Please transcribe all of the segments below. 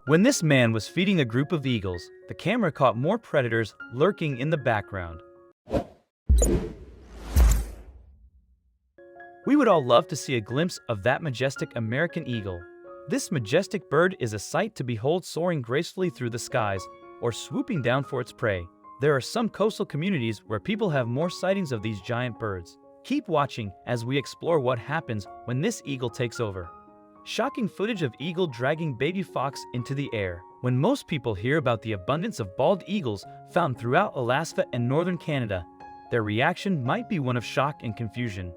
When this man was feeding a group of eagles, the camera caught more predators lurking in the background. We would all love to see a glimpse of that majestic American eagle. This majestic bird is a sight to behold, soaring gracefully through the skies or swooping down for its prey. There are some coastal communities where people have more sightings of these giant birds. Keep watching as we explore what happens when this eagle takes over. Shocking footage of eagle dragging baby fox into the air. When most people hear about the abundance of bald eagles found throughout Alaska and northern Canada, their reaction might be one of shock and confusion.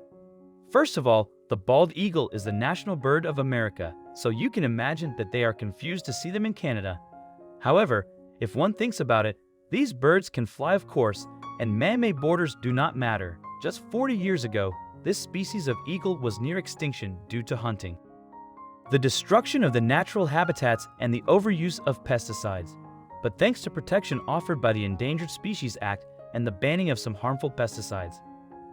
First of all, the bald eagle is the national bird of America, so you can imagine that they are confused to see them in Canada. However, if one thinks about it, these birds can fly, of course, and man-made borders do not matter. Just 40 years ago, this species of eagle was near extinction due to hunting, the destruction of the natural habitats, and the overuse of pesticides. But thanks to protection offered by the Endangered Species Act and the banning of some harmful pesticides,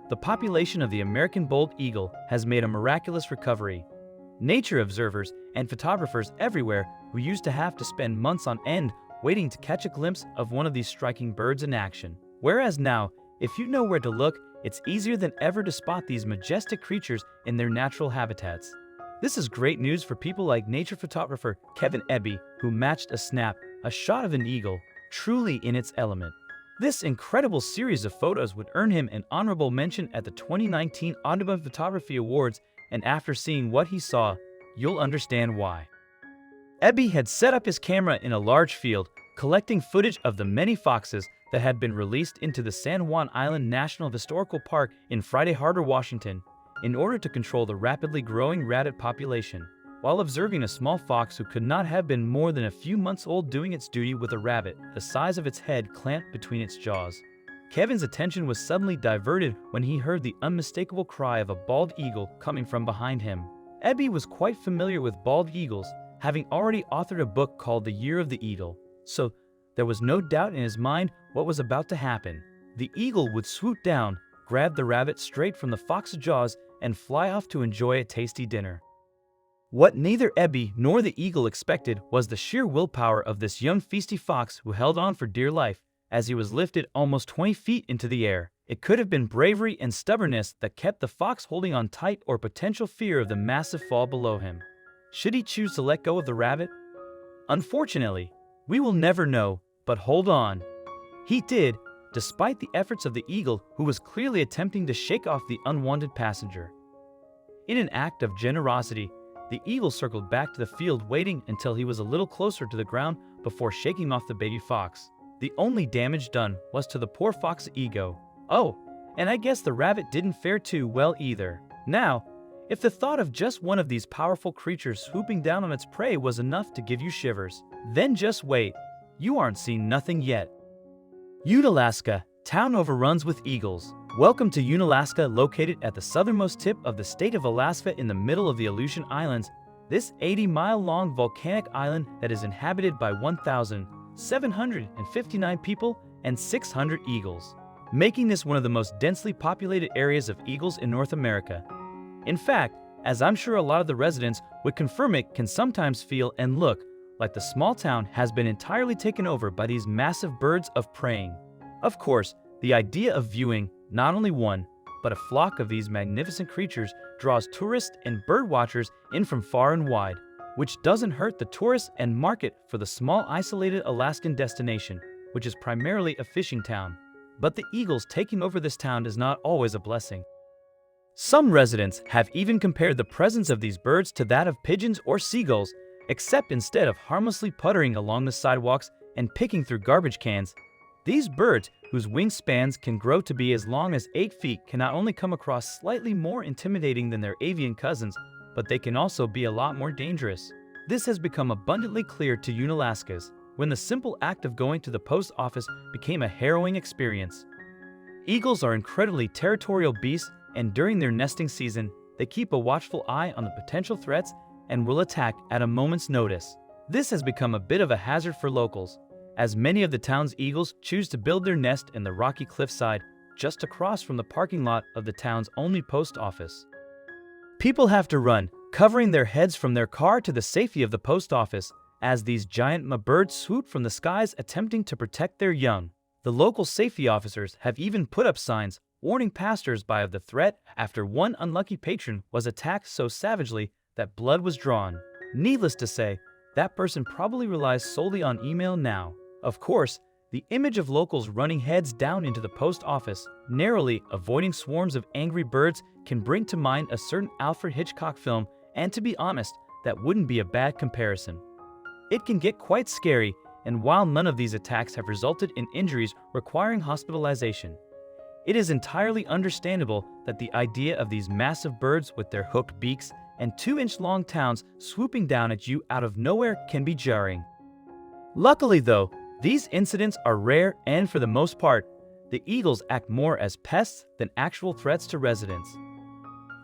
the population of the American bald eagle has made a miraculous recovery. Nature observers and photographers everywhere who used to have to spend months on end waiting to catch a glimpse of one of these striking birds in action. Whereas now, if you know where to look, it's easier than ever to spot these majestic creatures in their natural habitats. This is great news for people like nature photographer Kevin Eby, who matched a shot of an eagle, truly in its element. This incredible series of photos would earn him an honorable mention at the 2019 Audubon Photography Awards, and after seeing what he saw, you'll understand why. Eby had set up his camera in a large field, collecting footage of the many foxes that had been released into the San Juan Island National Historical Park in Friday Harbor, Washington, in order to control the rapidly growing rabbit population, while observing a small fox who could not have been more than a few months old doing its duty with a rabbit the size of its head clamped between its jaws. Kevin's attention was suddenly diverted when he heard the unmistakable cry of a bald eagle coming from behind him. Eby was quite familiar with bald eagles, having already authored a book called The Year of the Eagle, so there was no doubt in his mind what was about to happen. The eagle would swoop down, grab the rabbit straight from the fox's jaws, and fly off to enjoy a tasty dinner. What neither Eby nor the eagle expected was the sheer willpower of this young feisty fox who held on for dear life as he was lifted almost 20 feet into the air. It could have been bravery and stubbornness that kept the fox holding on tight, or potential fear of the massive fall below him. Should he choose to let go of the rabbit? Unfortunately, we will never know, but hold on. He did, despite the efforts of the eagle, who was clearly attempting to shake off the unwanted passenger. In an act of generosity, the eagle circled back to the field, waiting until he was a little closer to the ground before shaking off the baby fox. The only damage done was to the poor fox's ego. Oh, and I guess the rabbit didn't fare too well either. Now, if the thought of just one of these powerful creatures swooping down on its prey was enough to give you shivers, then just wait. You aren't seen nothing yet. Unalaska, town overruns with eagles. Welcome to Unalaska, located at the southernmost tip of the state of Alaska in the middle of the Aleutian Islands. This 80-mile-long volcanic island that is inhabited by 1,759 people and 600 eagles, making this one of the most densely populated areas of eagles in North America. In fact, as I'm sure a lot of the residents would confirm, it can sometimes feel and look like the small town has been entirely taken over by these massive birds of prey. Of course, the idea of viewing not only one, but a flock of these magnificent creatures draws tourists and bird watchers in from far and wide, which doesn't hurt the tourists and market for the small isolated Alaskan destination, which is primarily a fishing town. But the eagles taking over this town is not always a blessing. Some residents have even compared the presence of these birds to that of pigeons or seagulls, except instead of harmlessly puttering along the sidewalks and picking through garbage cans, these birds, whose wingspans can grow to be as long as 8 feet, can not only come across slightly more intimidating than their avian cousins, but they can also be a lot more dangerous. This has become abundantly clear to Unalaskans when the simple act of going to the post office became a harrowing experience. Eagles are incredibly territorial beasts, and during their nesting season, they keep a watchful eye on the potential threats and will attack at a moment's notice. This has become a bit of a hazard for locals, as many of the town's eagles choose to build their nest in the rocky cliffside just across from the parking lot of the town's only post office. People have to run, covering their heads from their car to the safety of the post office, as these giant birds swoop from the skies attempting to protect their young. The local safety officers have even put up signs warning passers-by of the threat after one unlucky patron was attacked so savagely that blood was drawn. Needless to say, that person probably relies solely on email now. Of course, the image of locals running heads down into the post office, narrowly avoiding swarms of angry birds, can bring to mind a certain Alfred Hitchcock film, and to be honest, that wouldn't be a bad comparison. It can get quite scary, and while none of these attacks have resulted in injuries requiring hospitalization, it is entirely understandable that the idea of these massive birds with their hooked beaks and 2-inch-long talons swooping down at you out of nowhere can be jarring. Luckily though, these incidents are rare, and for the most part, the eagles act more as pests than actual threats to residents.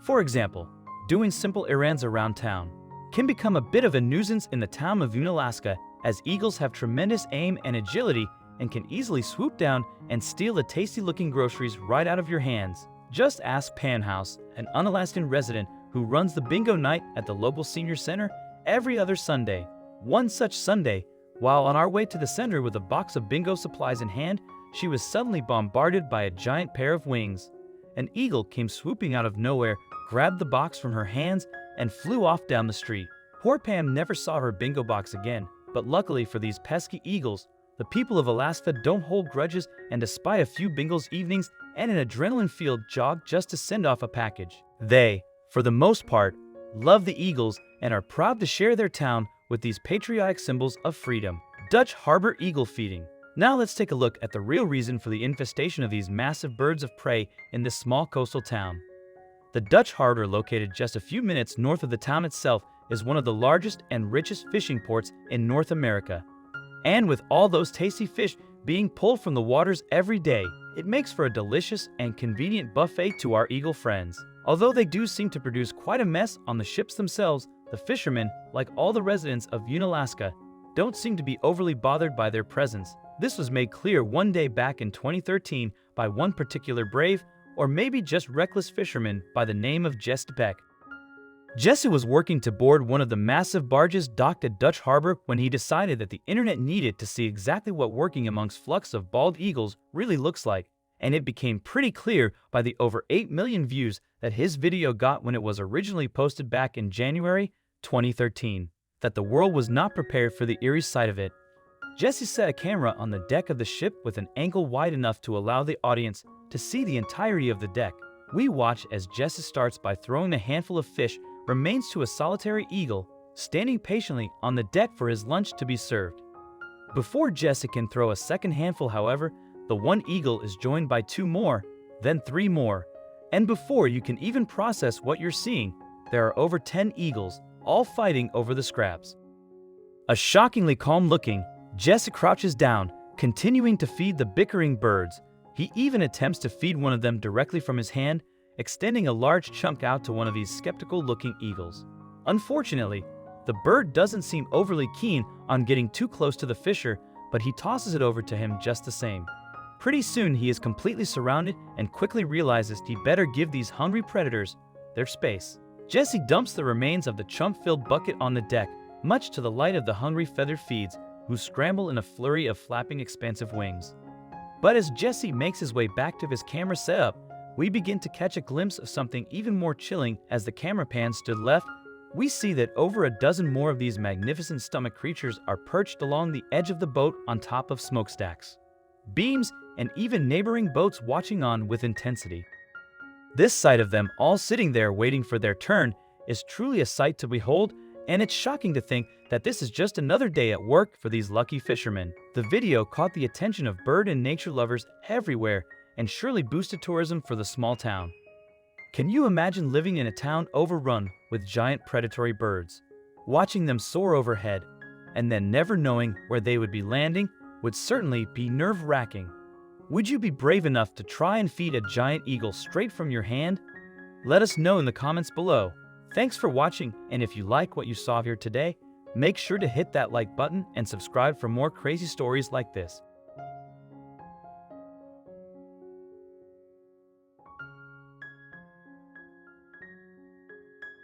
For example, doing simple errands around town can become a bit of a nuisance in the town of Unalaska, as eagles have tremendous aim and agility and can easily swoop down and steal the tasty-looking groceries right out of your hands. Just ask Panhouse, an Unalaskan resident who runs the bingo night at the local senior center every other Sunday. One such Sunday, while on our way to the center with a box of bingo supplies in hand, she was suddenly bombarded by a giant pair of wings. An eagle came swooping out of nowhere, grabbed the box from her hands, and flew off down the street. Poor Pam never saw her bingo box again, but luckily for these pesky eagles, the people of Alaska don't hold grudges, and despite a few bingos evenings and an adrenaline-filled jog just to send off a package, they, for the most part, love the eagles and are proud to share their town with these patriotic symbols of freedom. Dutch Harbor eagle feeding. Now let's take a look at the real reason for the infestation of these massive birds of prey in this small coastal town. The Dutch Harbor, located just a few minutes north of the town itself, is one of the largest and richest fishing ports in North America. And with all those tasty fish being pulled from the waters every day, it makes for a delicious and convenient buffet to our eagle friends. Although they do seem to produce quite a mess on the ships themselves, the fishermen, like all the residents of Unalaska, don't seem to be overly bothered by their presence. This was made clear one day back in 2013 by one particular brave, or maybe just reckless fisherman by the name of Jesse Beck. Jesse was working to board one of the massive barges docked at Dutch Harbor when he decided that the internet needed to see exactly what working amongst flocks of bald eagles really looks like, and it became pretty clear by the over 8 million views that his video got when it was originally posted back in January 2013, that the world was not prepared for the eerie sight of it. Jesse set a camera on the deck of the ship with an angle wide enough to allow the audience to see the entirety of the deck. We watch as Jesse starts by throwing a handful of fish remains to a solitary eagle standing patiently on the deck for his lunch to be served. Before Jesse can throw a second handful, however, the one eagle is joined by 2 more, then 3 more, and before you can even process what you're seeing, there are over 10 eagles, all fighting over the scraps. A shockingly calm-looking, Jesse crouches down, continuing to feed the bickering birds. He even attempts to feed one of them directly from his hand, extending a large chunk out to one of these skeptical-looking eagles. Unfortunately, the bird doesn't seem overly keen on getting too close to the fisher, but he tosses it over to him just the same. Pretty soon he is completely surrounded and quickly realizes he better give these hungry predators their space. Jesse dumps the remains of the chunk-filled bucket on the deck, much to the light of the hungry feathered feeds, who scramble in a flurry of flapping expansive wings. But as Jesse makes his way back to his camera setup, we begin to catch a glimpse of something even more chilling. As the camera pans to the left, we see that over a dozen more of these magnificent stomach creatures are perched along the edge of the boat on top of smokestacks, beams, and even neighboring boats watching on with intensity. This sight of them all sitting there waiting for their turn is truly a sight to behold, and it's shocking to think that this is just another day at work for these lucky fishermen. The video caught the attention of bird and nature lovers everywhere and surely boosted tourism for the small town. Can you imagine living in a town overrun with giant predatory birds? Watching them soar overhead and then never knowing where they would be landing would certainly be nerve-wracking. Would you be brave enough to try and feed a giant eagle straight from your hand? Let us know in the comments below. Thanks for watching, and if you like what you saw here today, make sure to hit that like button and subscribe for more crazy stories like this.